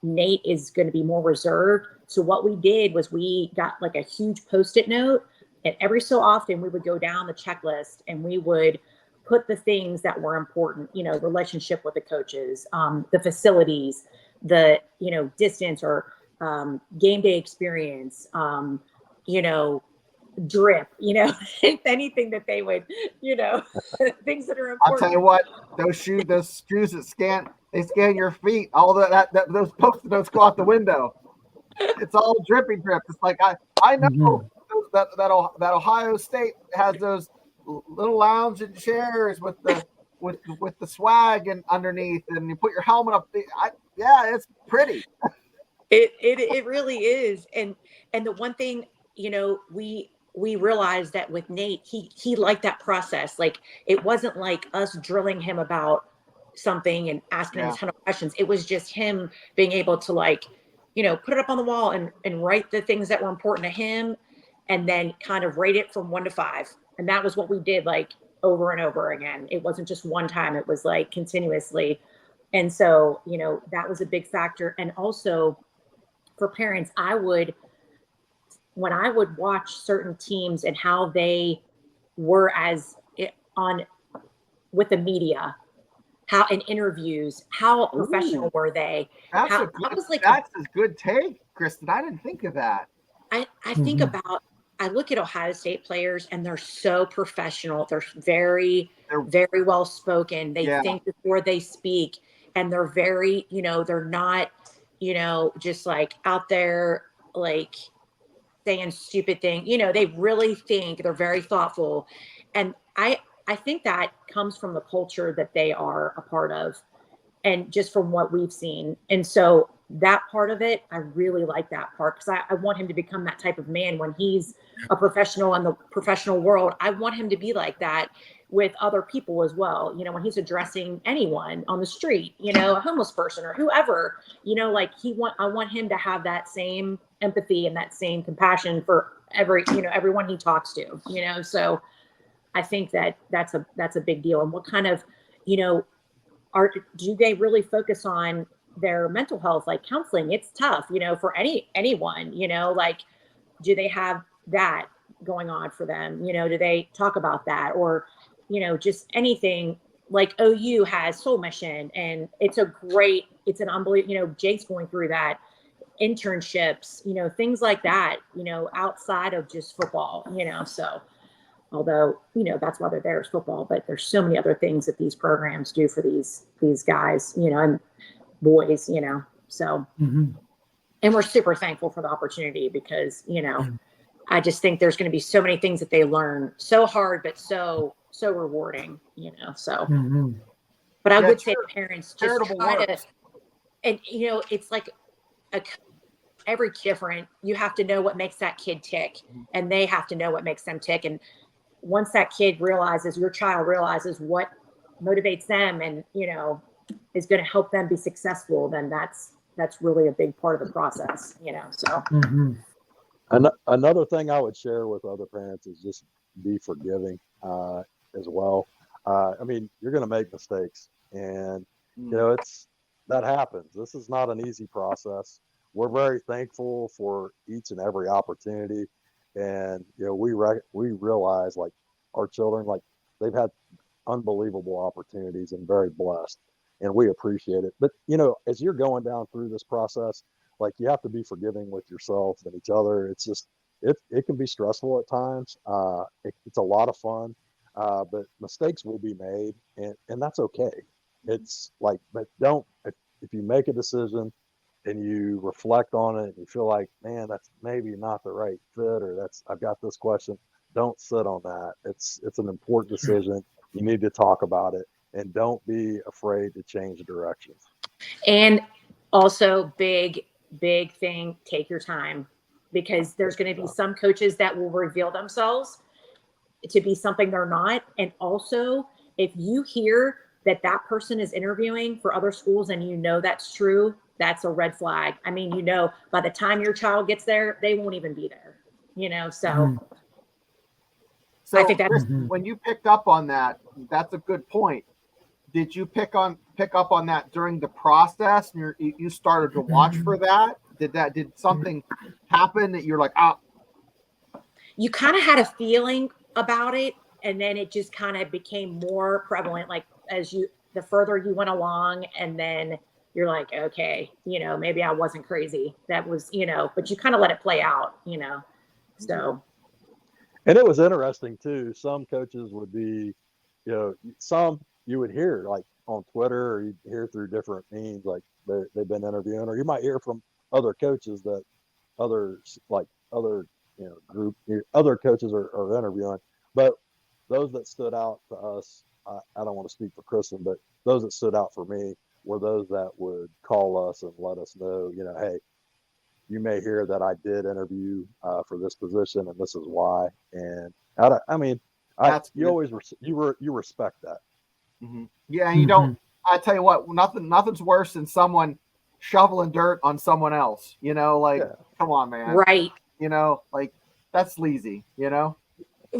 Nate is going to be more reserved. So what we did was we got like a huge Post-it note, and every so often we would go down the checklist and we would put the things that were important, relationship with the coaches, the facilities, the, distance or game day experience, drip, anything that they would, things that are important. I'll tell you what, those shoes that scan your feet, all those Post-it notes go out the window. It's all drippy drip. It's like, I know that Ohio State has those little lounging chairs with the swag and underneath, and you put your helmet up. It's pretty. It really is. And the one thing, we realized that with Nate, he liked that process. Like, it wasn't like us drilling him about something and asking him a ton of questions. It was just him being able to, like, put it up on the wall and write the things that were important to him, and then kind of rate it from 1 to 5. And that was what we did, like, over and over again. It wasn't just one time, it was like continuously. And so, that was a big factor. And also for parents, when I would watch certain teams and how they were with the media, how in interviews, how professional were they? That's a good take, Kristen. I didn't think of that. I think about, I look at Ohio State players, and they're so professional. They're very well spoken. They think before they speak, and they're very, they're not, just like out there, like, saying stupid thing. They really think, they're very thoughtful. And I think that comes from the culture that they are a part of, and just from what we've seen. And so that part of it, I really like that part, because I want him to become that type of man when he's a professional in the professional world. I want him to be like that with other people as well. When he's addressing anyone on the street, a homeless person or whoever, I want him to have that same empathy and that same compassion for everyone he talks to, so I think that's a big deal. And what kind of, do they really focus on their mental health, like counseling? It's tough, for anyone, like, do they have that going on for them? Do they talk about that? Or, just anything, like OU has Soul Mission, and it's an unbelievable, Jake's going through that, internships, things like that, outside of just football, so although, that's why they're there is football, but there's so many other things that these programs do for these guys, and boys, so, Mhm. and we're super thankful for the opportunity because, I just think there's going to be so many things that they learn so hard, but so rewarding, so, Mhm. but I Yeah, would say to parents, just charitable try to, works. and, it's like every kid different. You have to know what makes that kid tick, and they have to know what makes them tick. And once that kid realizes, your child realizes what motivates them and, is going to help them be successful, then that's really a big part of the process, so. Mhm. Another thing I would share with other parents is just be forgiving as well. I mean, you're going to make mistakes, and that happens. This is not an easy process. We're very thankful for each and every opportunity, and we realize like our children, like they've had unbelievable opportunities and very blessed, and we appreciate it. But as you're going down through this process, like you have to be forgiving with yourself and each other. It's just it can be stressful at times. It's a lot of fun, but mistakes will be made, and that's okay. It's like, but don't if you make a decision and you reflect on it and you feel like, man, that's maybe not the right fit, or I've got this question. Don't sit on that. It's an important decision. You need to talk about it, and don't be afraid to change directions. And also big thing, take your time, because there's going to be some coaches that will reveal themselves to be something they're not. And also, if you hear that person is interviewing for other schools and that's true, that's a red flag. I mean, by the time your child gets there, they won't even be there, so. So I think that's Chris, when you picked up on that, that's a good point. Did you pick up on that during the process, and you started to watch for that? Did something happen that you're like, you kind of had a feeling about it, and then it just kind of became more prevalent, like the further you went along, and then you're like, okay, maybe I wasn't crazy. That was, but you kind of let it play out, so. And it was interesting too. Some coaches would be, some you would hear like on Twitter, or you'd hear through different means, like they've been interviewing, or you might hear from other coaches that other other coaches are interviewing. But those that stood out to us, I don't want to speak for Kristen, but those that stood out for me were those that would call us and let us know, hey, you may hear that I did interview for this position, and this is why. And you always you respect that. Mm-hmm. Yeah, and you don't. I tell you what, nothing's worse than someone shoveling dirt on someone else. Come on, man. Right. Like that's sleazy.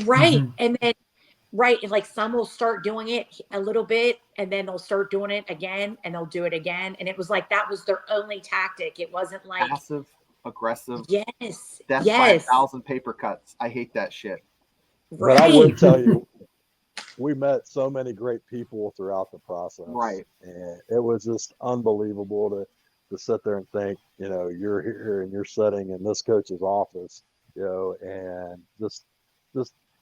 Right, and then and like some will start doing it a little bit, and then they'll start doing it again, and they'll do it again, and it was like that was their only tactic. It wasn't like passive aggressive. Yes. Death by 1,000 paper cuts. I hate that shit. Right. But I would tell you, we met so many great people throughout the process. Right. And it was just unbelievable to sit there and think, you're here and you're sitting in this coach's office, and just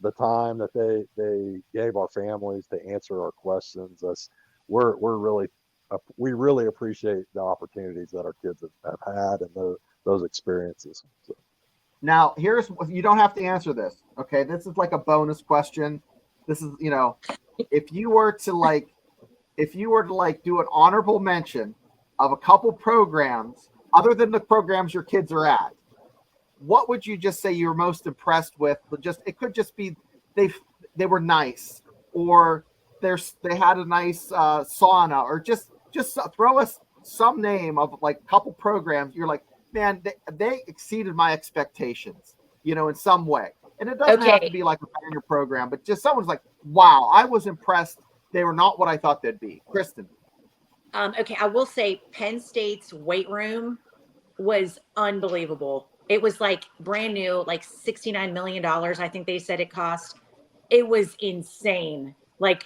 the time that they gave our families to answer our questions. We really appreciate the opportunities that our kids have had and those experiences. So. Now, you don't have to answer this. Okay. This is like a bonus question. This is, if you were to do an honorable mention of a couple programs other than the programs your kids are at, what would you just say you're most impressed with? It could just be they were nice, or they had a nice sauna, or just throw us some name of like a couple programs you're like, man, they exceeded my expectations, in some way. And it doesn't have to be like a banger program, but just someone's like, wow, I was impressed. They were not what I thought they'd be. Kristen. Okay, I will say Penn State's weight room was unbelievable. It was like brand new, like $69 million. I think they said it cost. It was insane. Like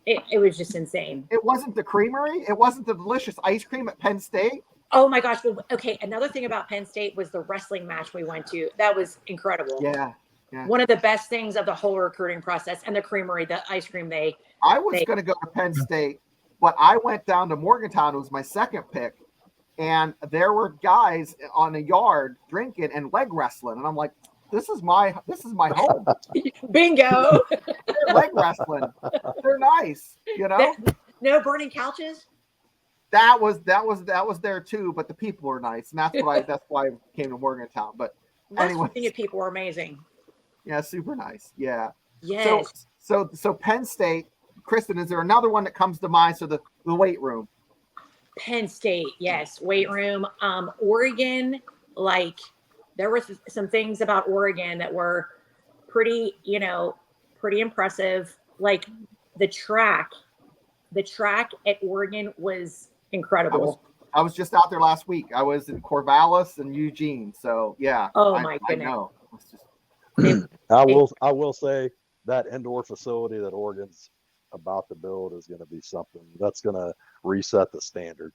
it was just insane. It wasn't the creamery. It wasn't the delicious ice cream at Penn State. Oh my gosh. Well, okay. Another thing about Penn State was the wrestling match we went to. That was incredible. Yeah. Yeah. one of the best things of the whole recruiting process. And the creamery, the ice cream I was going to go to Penn State, but I went down to Morgantown. It was my second pick, and there were guys on a yard drinking and leg wrestling, and I'm like, this is my home. bingo. They're leg wrestling. They're nice, you know. No burning couches. That was there too, but the people were nice, and that's why I came to Morgantown. But West anyway, Virginia people are amazing. yeah, super nice. Yeah. Yes. So Penn State, Kristen, is there another one that comes to mind? So the weight room. Penn State, yes, weight room. Oregon, like there were some things about Oregon that were pretty impressive. Like the track at Oregon was incredible. I was just out there last week. I was in Corvallis and Eugene. So yeah. Oh my goodness. I know. It's just, I will say that indoor facility that Oregon's about to build is going to be something that's going to reset the standard.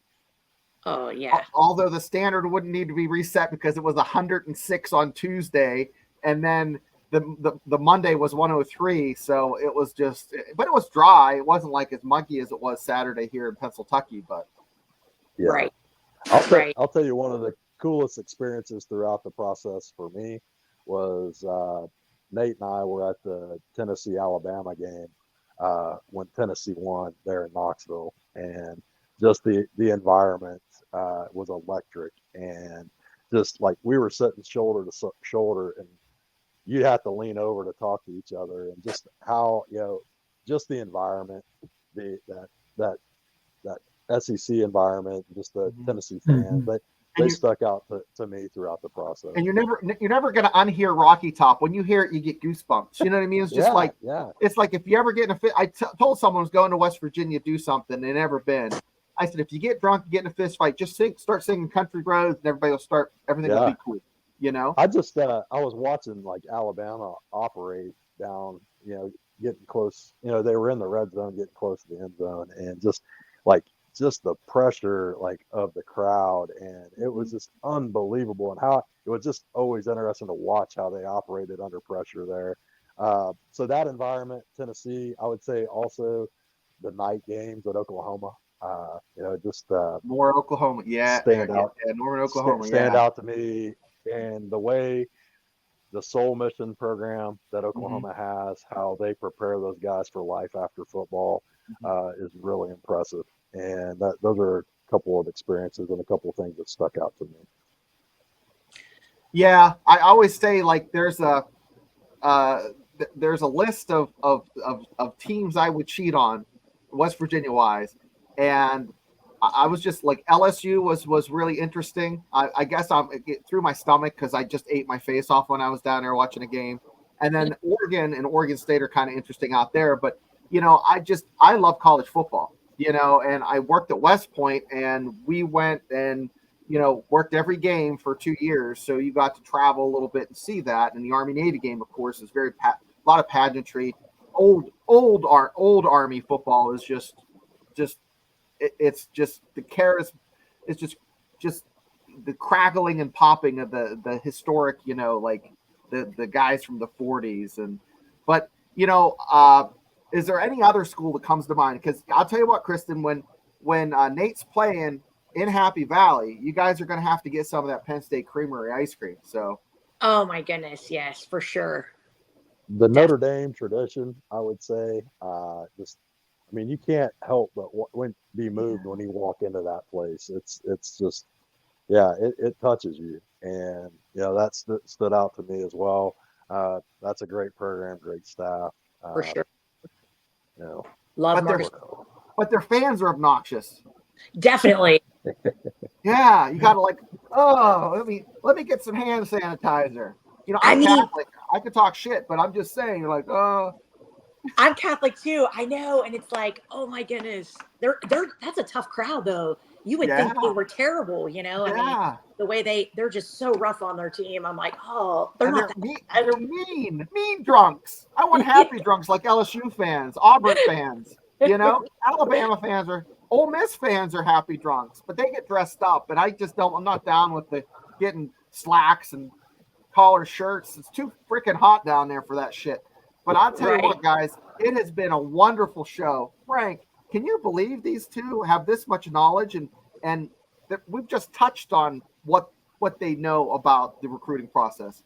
Oh yeah. Although the standard wouldn't need to be reset because it was 106 on Tuesday, and then the Monday was 103. So it was just, but it was dry. It wasn't like as muggy as it was Saturday here in Pennsylvania. But Yeah. Right. I'll tell you, one of the coolest experiences throughout the process for me was Nate and I were at the Tennessee-Alabama game when Tennessee won there in Knoxville, and just the environment was electric, and just like we were sitting shoulder to shoulder, and you had to lean over to talk to each other, and just how, just the environment, that SEC environment, just the Tennessee fans, they stuck out to me throughout the process. And you're never going to unhear Rocky Top. When you hear it, you get goosebumps. You know what I mean? It's just it's like if you ever get in a fit. I told someone who's going to West Virginia to do something they never been. I said, if you get drunk, you get in a fist fight, just start singing Country Roads, and everything will be cool. You know? I just I was watching like Alabama operate down, getting close. They were in the red zone, getting close to the end zone, and just the pressure of the crowd, and it was just unbelievable, and how it was just always interesting to watch how they operated under pressure there. So that environment, Tennessee, I would say also the night games at Oklahoma. More Oklahoma, stand out. Yeah, Norman, Oklahoma, stand out to me, and the way the Soul Mission program that Oklahoma has, how they prepare those guys for life after football, is really impressive. And those are a couple of experiences and a couple of things that stuck out to me. Yeah, I always say there's a list of teams I would cheat on, West Virginia wise, and I was just like, LSU was really interesting. I guess it threw my stomach because I just ate my face off when I was down there watching a game, and then Oregon and Oregon State are kind of interesting out there. But I love college football. And I worked at West Point, and we went and, worked every game for 2 years. So you got to travel a little bit and see that. And the Army-Navy game, of course, is a lot of pageantry. Old Army football is it's just the chaos. It's just the crackling and popping of the historic, the guys from the 40s. But is there any other school that comes to mind? Because I'll tell you what, Kristen, when Nate's playing in Happy Valley, you guys are going to have to get some of that Penn State Creamery ice cream. So, oh my goodness, yes, for sure. The Notre Dame tradition, I would say, you can't help but be moved when you walk into that place. It's just, it touches you, and that stood out to me as well. That's a great program, great staff, for sure. Love Marcus. But their fans are obnoxious. Definitely. Yeah, you gotta let me get some hand sanitizer. I'm Catholic. I could talk shit, but I'm just saying, I'm Catholic too. I know, and it's like, oh my goodness, that's a tough crowd though. You would think they were terrible, I mean, the way they're just so rough on their team. I'm like, oh, they're mean drunks. I want happy drunks like LSU fans, Auburn fans, Alabama fans Ole Miss fans are happy drunks, but they get dressed up, and I'm not down with the getting slacks and collar shirts. It's too freaking hot down there for that shit. But I'll tell you what, guys, it has been a wonderful show. Frank, can you believe these two have this much knowledge and that we've just touched on what they know about the recruiting process?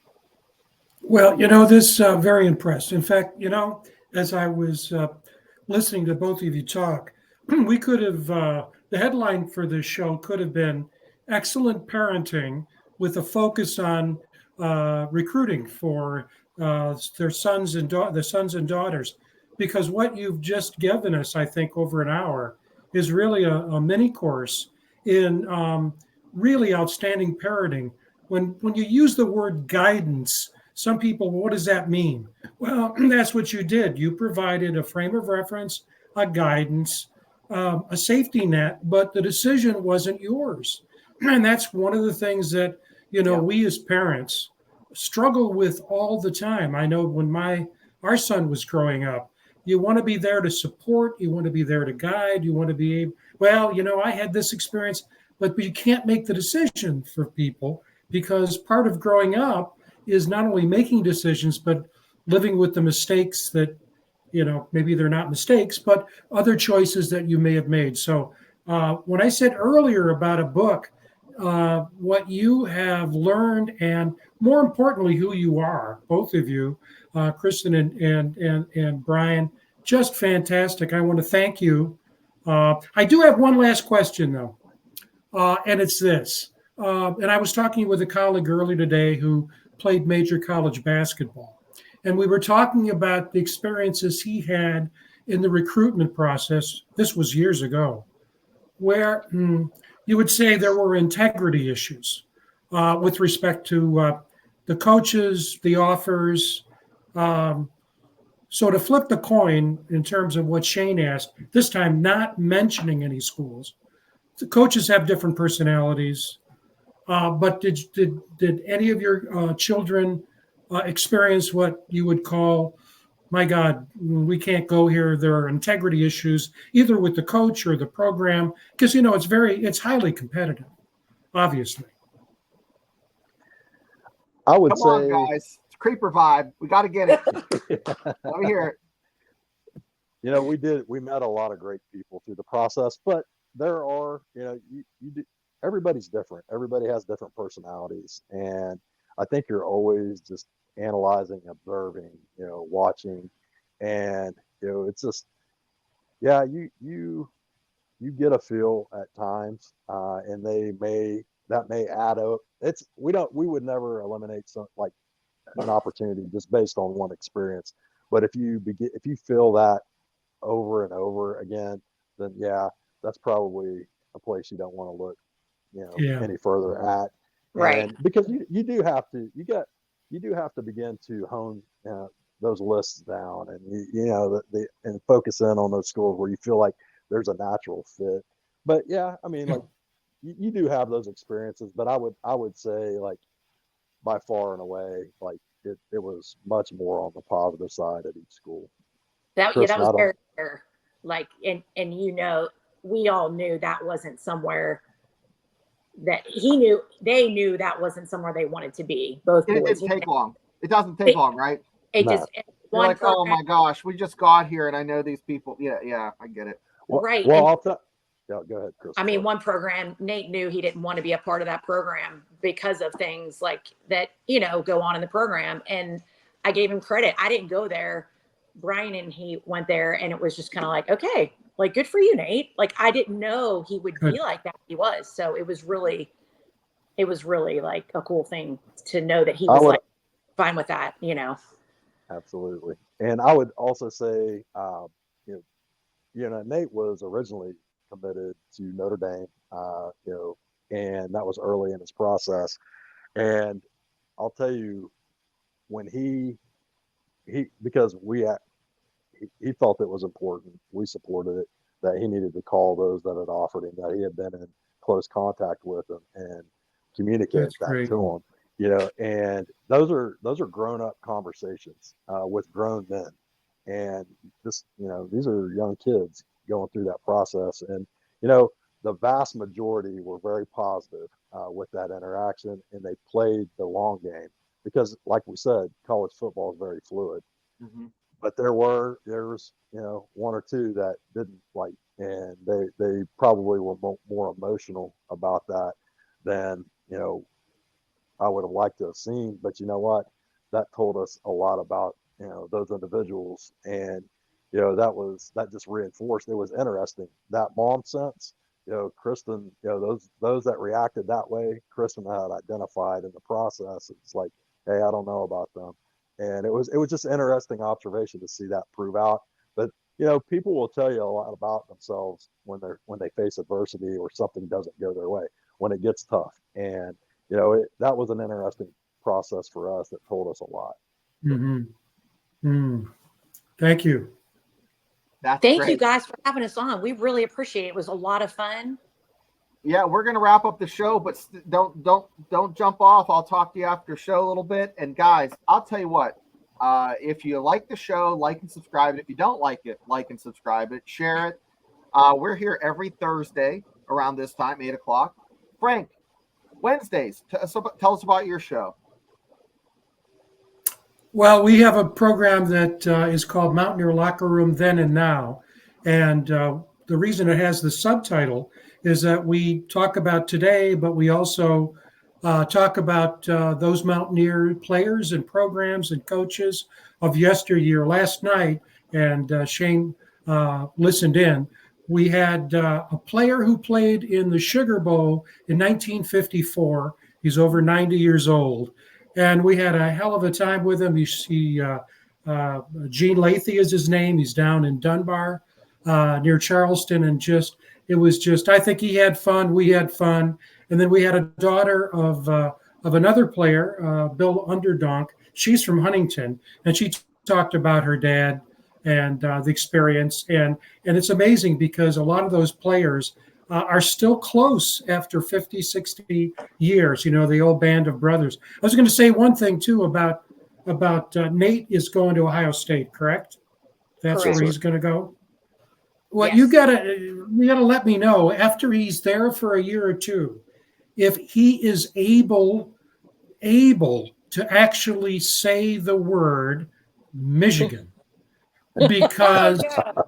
Well, this very impressed. In fact, as I was listening to both of you talk, we could have the headline for this show could have been "Excellent Parenting" with a focus on recruiting for their sons and daughters, because what you've just given us, I think, over an hour, is really a mini course in really outstanding parenting. When you use the word guidance, some people, what does that mean? Well, that's what you did. You provided a frame of reference, a guidance, a safety net, but the decision wasn't yours. And that's one of the things that, we as parents struggle with all the time. I know when our son was growing up, you want to be there to support, you want to be there to guide, you want to be, I had this experience, but you can't make the decision for people, because part of growing up is not only making decisions, but living with the mistakes that, maybe they're not mistakes, but other choices that you may have made. So when I said earlier about a book, what you have learned, and more importantly, who you are, both of you, Kristen and Brian, just fantastic. I want to thank you. I do have one last question, though, and it's this. And I was talking with a colleague earlier today who played major college basketball. And we were talking about the experiences he had in the recruitment process. This was years ago, where you would say there were integrity issues with respect to the coaches, the offers. So to flip the coin in terms of what Shane asked, this time not mentioning any schools, the coaches have different personalities. But did any of your children experience what you would call, my God, we can't go here? There are integrity issues either with the coach or the program, because it's highly competitive, obviously. I would Come say, on, guys, it's creeper vibe. We got to get it. Let me hear it. we met a lot of great people through the process, but there are, everybody's different. Everybody has different personalities. And I think you're always just analyzing, observing, watching. And, it's just, you get a feel at times, and that may add up. We would never eliminate an opportunity just based on one experience. But if you feel that over and over again, then that's probably a place you don't want to look any further at. Right. And because you do have to begin to hone those lists down, and and focus in on those schools where you feel like there's a natural fit. But you do have those experiences, but I would say by far and away, it was much more on the positive side at each school. That was very fair. And we all knew that wasn't somewhere that they knew that wasn't somewhere they wanted to be. Both boys. It didn't take long. It doesn't take long, right? It No. just You're like, oh my gosh, we just got here and I know these people. Yeah, I get it. Right. Well, I'll tell. Yeah, go ahead, Chris. I mean, one program, Nate knew he didn't want to be a part of that program because of things like that, go on in the program. And I gave him credit. I didn't go there. Brian and he went there, and it was just kind of like, okay, good for you, Nate. I didn't know he would be like that. He was. So it was really like a cool thing to know that he was fine with that, Absolutely. And I would also say, Nate was originally committed to Notre Dame, and that was early in his process. And I'll tell you, when he because he felt it was important, we supported it, that he needed to call those that had offered him, that he had been in close contact with them, and communicate that to them. And those are grown up conversations with grown men. And this, these are young kids going through that process. And, the vast majority were very positive with that interaction, and they played the long game because like we said, college football is very fluid. Mhm. But there was, one or two that didn't like, and they probably were more emotional about that than, I would have liked to have seen. But you know what? That told us a lot about, those individuals. And, that just reinforced, it was interesting. That mom sense, Kristen, those that reacted that way, Kristen had identified in the process. It's like, hey, I don't know about them. And it was just an interesting observation to see that prove out. But people will tell you a lot about themselves when they face adversity or something doesn't go their way, when it gets tough. And that was an interesting process for us that told us a lot. Thank you. That's Thank great. you guys for having us on. We really appreciate it. It was a lot of fun. Yeah, we're gonna wrap up the show, but don't jump off. I'll talk to you after show a little bit. And guys, I'll tell you what. If you like the show, like and subscribe. If you don't like it, like and subscribe it. Share it. We're here every Thursday around this time, 8:00. Frank, Wednesdays. Tell us about your show. Well, we have a program that is called Mountaineer Locker Room Then and Now. And the reason it has the subtitle is that we talk about today, but we also talk about those Mountaineer players and programs and coaches of yesteryear. Last night, and Shane listened in, we had a player who played in the Sugar Bowl in 1954. He's over 90 years old. And we had a hell of a time with him. You see, Gene Lathy is his name. He's down in Dunbar near Charleston. And I think he had fun. We had fun. And then we had a daughter of another player, Bill Underdonk. She's from Huntington. And she talked about her dad and the experience. And it's amazing because a lot of those players are still close after 50, 60 years, the old band of brothers. I was going to say one thing, too, about Nate is going to Ohio State, correct? That's Correct. where he's going to go? Well, Yes. you gotta let me know after he's there for a year or two, if he is able to actually say the word Michigan. Because I'm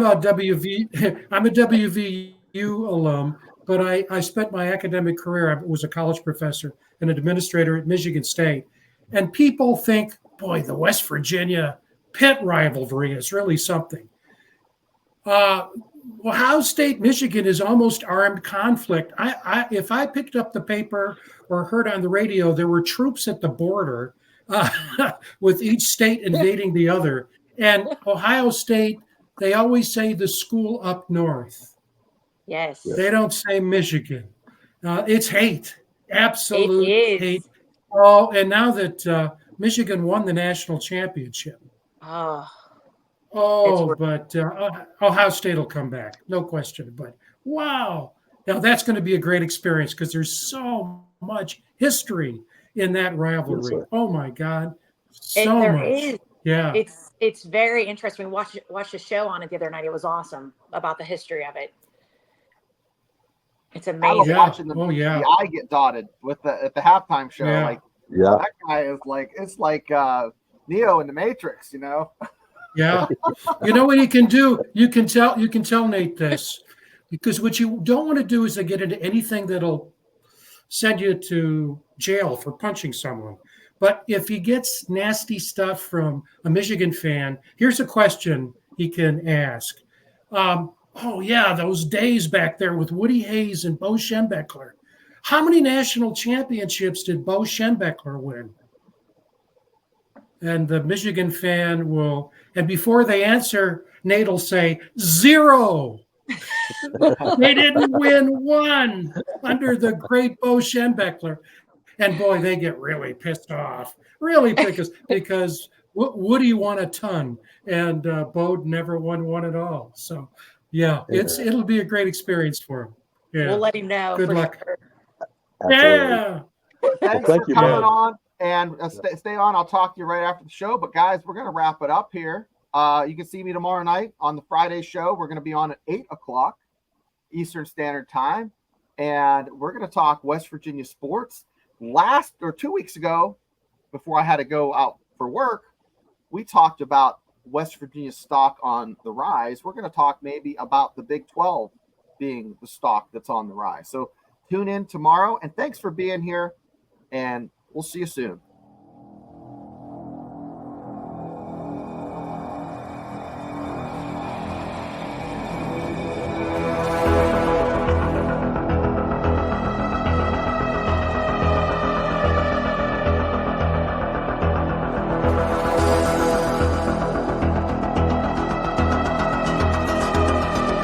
a WVU alum, but I spent my academic career. I was a college professor and an administrator at Michigan State, and people think, boy, the West Virginia Pitt rivalry is really something. Ohio State, Michigan is almost armed conflict. If I picked up the paper or heard on the radio, there were troops at the border. With each state invading the other. And Ohio State, they always say the school up north. Yes. They don't say Michigan. It's hate, absolute It is. hate. Oh, and now that Michigan won the national championship. Oh, But Ohio State will come back, no question. But wow, now that's going to be a great experience because there's so much history in that rivalry. Yes, oh my God, there much. is. Yeah, It's very interesting. We watched a show on it the other night. It was awesome about the history of it. It's I was amazing. watching the eye get dotted at the halftime show. Yeah. Like, Yeah. that guy is like, it's like Neo in the Matrix, Yeah. You know what you can do? You can tell Nate this, because what you don't want to do is to get into anything that'll send you to jail for punching someone. But if he gets nasty stuff from a Michigan fan, here's a question he can ask. Oh yeah, those days back there with Woody Hayes and Bo Schembechler. How many national championships did Bo Schembechler win? And the Michigan fan will, and before they answer, Nate will say 0. They didn't win one under the great Bo Schembechler. And boy, they get really pissed off, because Woody won a ton and Bo never won one at all. So yeah, it'll be a great experience for him. Yeah. We'll let him know. Good for luck. sure. Yeah. Thanks thank for you, coming man. on. And stay on. I'll talk to you right after the show. But guys, we're going to wrap it up here. You can see me tomorrow night on the Friday show. We're going to be on at 8:00 Eastern Standard Time. And we're going to talk West Virginia sports. last or 2 weeks ago, before I had to go out for work, we talked about West Virginia stock on the rise. We're going to talk maybe about the Big 12 being the stock that's on the rise. So tune in tomorrow, and thanks for being here, and we'll see you soon.